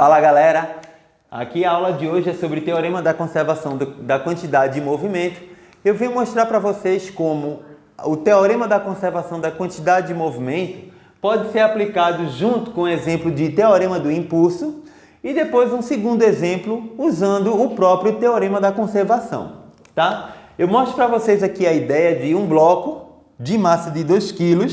Fala galera, aqui a aula de hoje é sobre o teorema da conservação da quantidade de movimento. Eu vim mostrar para vocês como o teorema da conservação da quantidade de movimento pode ser aplicado junto com o exemplo de teorema do impulso e depois um segundo exemplo usando o próprio teorema da conservação, tá? Eu mostro para vocês aqui a ideia de um bloco de massa de 2 kg,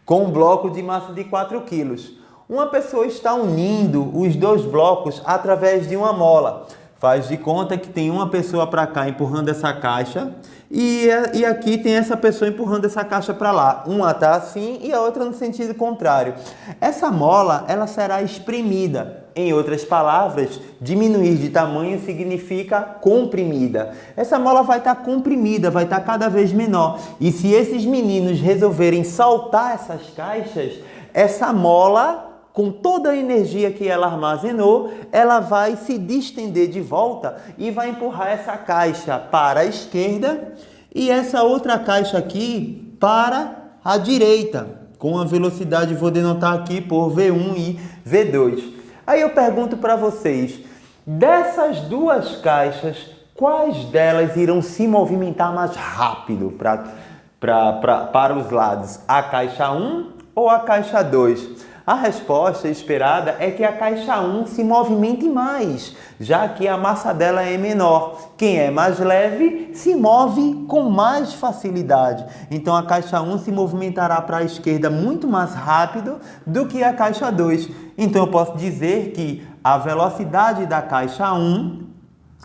com um bloco de massa de 4 kg. Uma pessoa está unindo os dois blocos através de uma mola. Faz de conta que tem uma pessoa para cá empurrando essa caixa e aqui tem essa pessoa empurrando essa caixa para lá. Uma está assim e a outra no sentido contrário. Essa mola ela será espremida. Em outras palavras, diminuir de tamanho significa comprimida. Essa mola vai estar comprimida, vai estar cada vez menor. E se esses meninos resolverem saltar essas caixas, essa mola, com toda a energia que ela armazenou, ela vai se distender de volta e vai empurrar essa caixa para a esquerda e essa outra caixa aqui para a direita, com a velocidade, vou denotar aqui por V1 e V2. Aí eu pergunto para vocês, dessas duas caixas, quais delas irão se movimentar mais rápido para os lados? A caixa 1 ou a caixa 2? A resposta esperada é que a caixa 1 se movimente mais, já que a massa dela é menor. Quem é mais leve se move com mais facilidade. Então a caixa 1 se movimentará para a esquerda muito mais rápido do que a caixa 2. Então eu posso dizer que a velocidade da caixa 1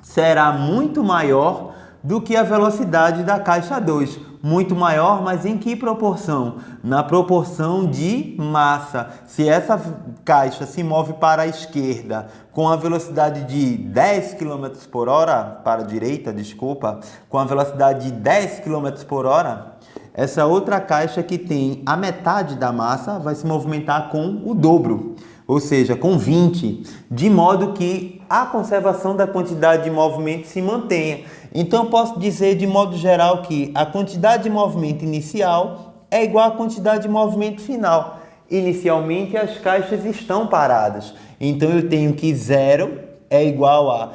será muito maior do que a velocidade da caixa 2. Muito maior, mas em que proporção? Na proporção de massa. Se essa caixa se move para a esquerda com a velocidade de 10 km por hora, para a direita, desculpa, com a velocidade de 10 km por hora, essa outra caixa que tem a metade da massa vai se movimentar com o dobro, ou seja, com 20, de modo que a conservação da quantidade de movimento se mantenha. Então eu posso dizer de modo geral que a quantidade de movimento inicial é igual à quantidade de movimento final. Inicialmente as caixas estão paradas, então eu tenho que 0 é igual a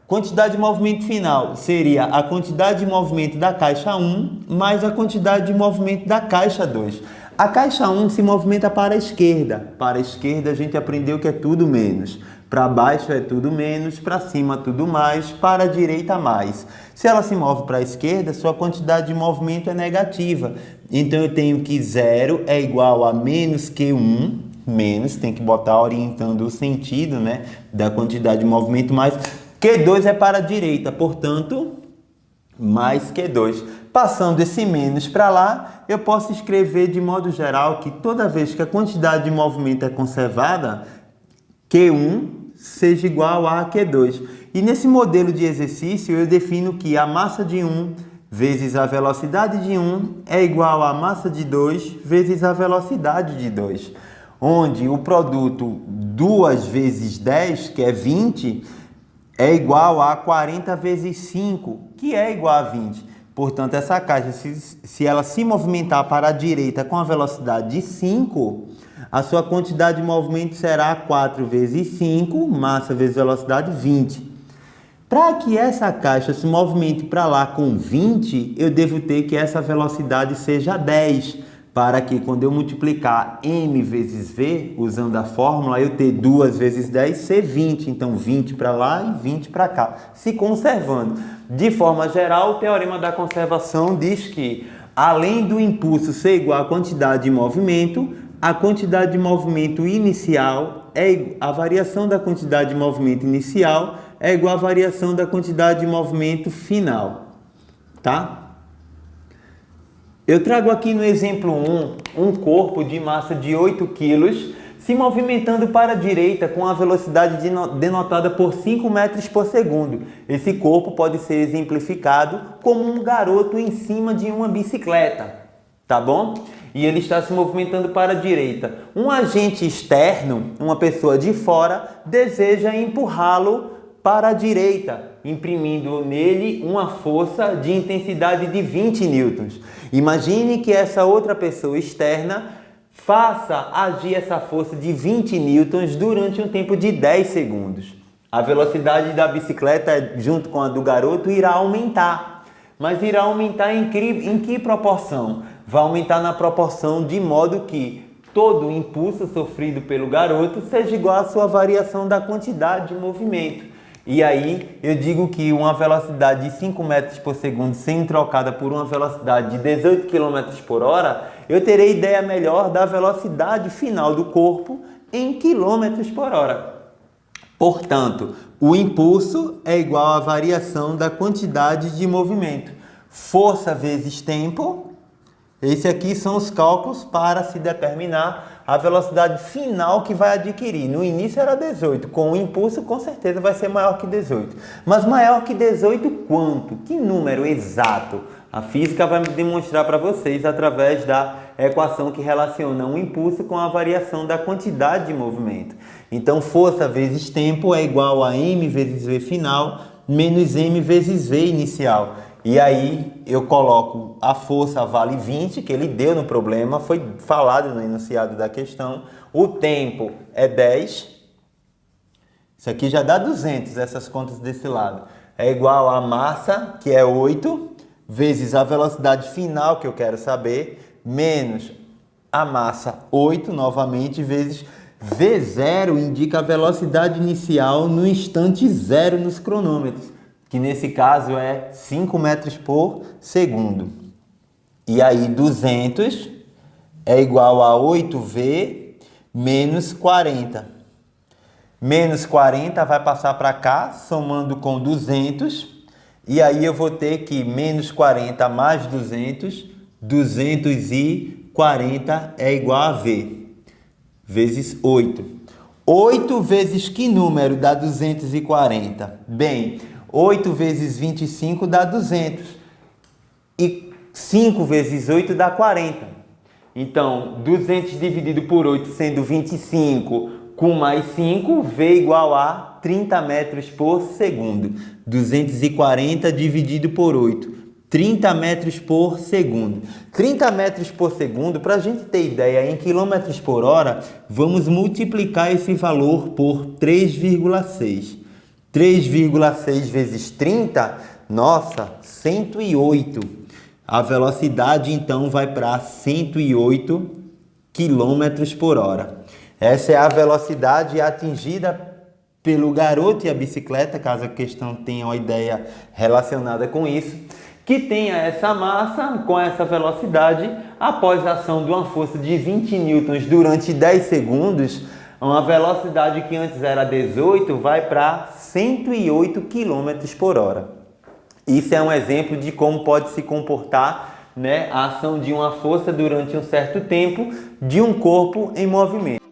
quantidade de movimento final, seria a quantidade de movimento da caixa 1 mais a quantidade de movimento da caixa 2. A caixa 1 se movimenta para a esquerda. Para a esquerda a gente aprendeu que é tudo menos. Para baixo é tudo menos, para cima tudo mais, para a direita mais. Se ela se move para a esquerda, sua quantidade de movimento é negativa. Então eu tenho que 0 é igual a menos que 1, menos, tem que botar orientando o sentido, né, da quantidade de movimento, mais Q2 é para a direita, portanto, mais Q2. Passando esse menos para lá, eu posso escrever de modo geral que toda vez que a quantidade de movimento é conservada, Q1 seja igual a Q2. E nesse modelo de exercício eu defino que a massa de 1 vezes a velocidade de 1 é igual à massa de 2 vezes a velocidade de 2. Onde o produto 2 vezes 10, que é 20, é igual a 40 vezes 5, que é igual a 20. Portanto, essa caixa, se ela se movimentar para a direita com a velocidade de 5, a sua quantidade de movimento será 4 vezes 5, massa vezes velocidade, 20. Para que essa caixa se movimente para lá com 20, eu devo ter que essa velocidade seja 10, para que quando eu multiplicar m vezes v, usando a fórmula, eu ter 2 vezes 10 ser 20. Então, 20 para lá e 20 para cá, se conservando. De forma geral, o teorema da conservação diz que, além do impulso ser igual à quantidade de movimento, a quantidade de movimento inicial a variação da quantidade de movimento inicial é igual à variação da quantidade de movimento final, tá? Eu trago aqui no exemplo 1 um corpo de massa de 8 kg se movimentando para a direita com a velocidade denotada por 5 metros por segundo. Esse corpo pode ser exemplificado como um garoto em cima de uma bicicleta, tá bom? E ele está se movimentando para a direita. Um agente externo, uma pessoa de fora, deseja empurrá-lo para a direita, imprimindo nele uma força de intensidade de 20 newtons. Imagine que essa outra pessoa externa Faça agir essa força de 20 newtons durante um tempo de 10 segundos. A velocidade da bicicleta, junto com a do garoto, irá aumentar. Mas irá aumentar em que proporção? Vai aumentar na proporção de modo que todo o impulso sofrido pelo garoto seja igual à sua variação da quantidade de movimento. E aí eu digo que uma velocidade de 5 metros por segundo sendo trocada por uma velocidade de 18 km por hora, eu terei ideia melhor da velocidade final do corpo em quilômetros por hora. Portanto, o impulso é igual à variação da quantidade de movimento. Força vezes tempo. Esse aqui são os cálculos para se determinar a velocidade final que vai adquirir. No início era 18, com o impulso com certeza vai ser maior que 18. Mas maior que 18 quanto? Que número exato? A física vai demonstrar para vocês através da equação que relaciona o impulso com a variação da quantidade de movimento. Então, força vezes tempo é igual a m vezes v final menos m vezes v inicial. E aí eu coloco a força vale 20, que ele deu no problema, foi falado no enunciado da questão. O tempo é 10. Isso aqui já dá 200, essas contas desse lado. É igual a massa, que é 8, vezes a velocidade final, que eu quero saber, menos a massa 8, novamente, vezes V0, indica a velocidade inicial no instante zero nos cronômetros, que nesse caso é 5 metros por segundo. E aí 200 é igual a 8V menos 40. Menos 40 vai passar para cá, somando com 200. E aí eu vou ter que menos 40 mais 200, 240 é igual a V, vezes 8. 8 vezes que número dá 240? Bem, 8 vezes 25 dá 200. E 5 vezes 8 dá 40. Então, 200 dividido por 8 sendo 25, com mais 5, V igual a 30 metros por segundo. 240 dividido por 8. 30 metros por segundo. 30 metros por segundo, para a gente ter ideia, em quilômetros por hora, vamos multiplicar esse valor por 3,6. 3,6 vezes 30, nossa, 108. A velocidade, então, vai para 108 km por hora. Essa é a velocidade atingida pelo garoto e a bicicleta, caso a questão tenha uma ideia relacionada com isso, que tenha essa massa com essa velocidade após a ação de uma força de 20 newtons durante 10 segundos, uma velocidade que antes era 18 vai para 108 km por hora. Isso é um exemplo de como pode se comportar, a ação de uma força durante um certo tempo de um corpo em movimento.